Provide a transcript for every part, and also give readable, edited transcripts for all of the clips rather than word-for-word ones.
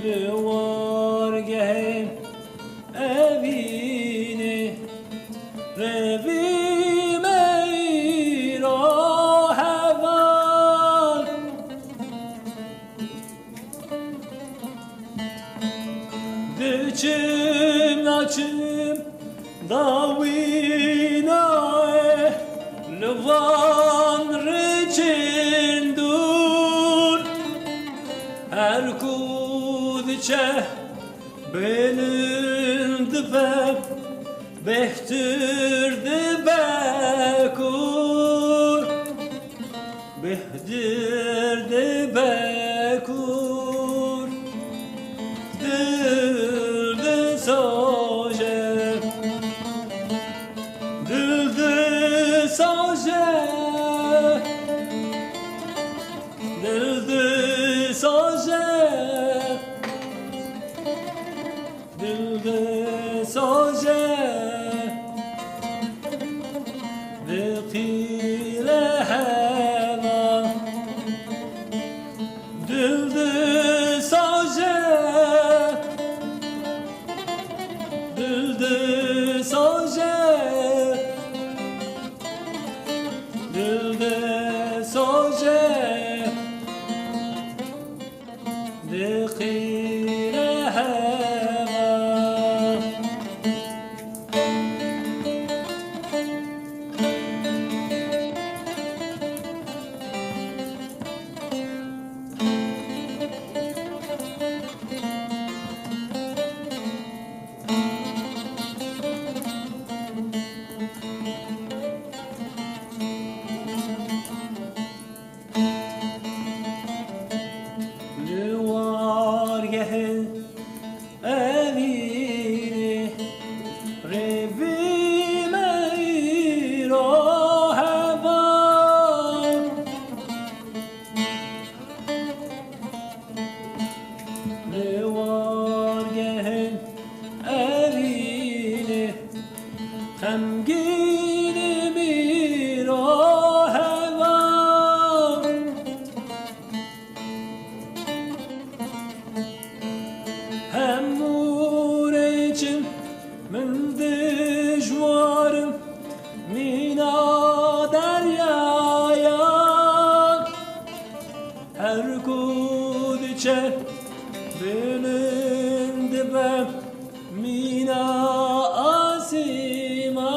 لوارگه evini revime rah var Dçim naçım davinae Lvan riçindur Her kudçe belindi be Behtirdi bekur Behtirdi bekur Dildi saje Dildi saje Dildi saje Dildi saje Vekile heva Dildi saje Dildi saje Dildi saje Vekile heva evini revime rah var Levargehen evini hemgini mirah var Hem mureçim min dijwarım mina deryaya Her kudçe bilindi be mina asima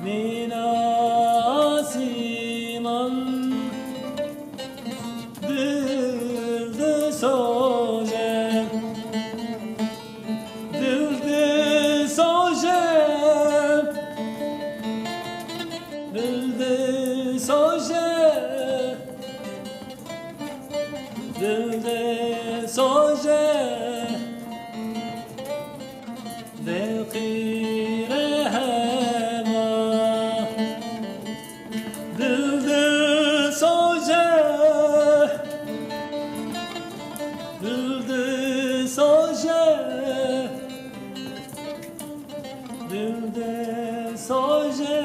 Mina asiman Dildi saje Dildi saje Dildi saje Dildi saje Dekire hema Dildi saje Dildi saje Dildi saje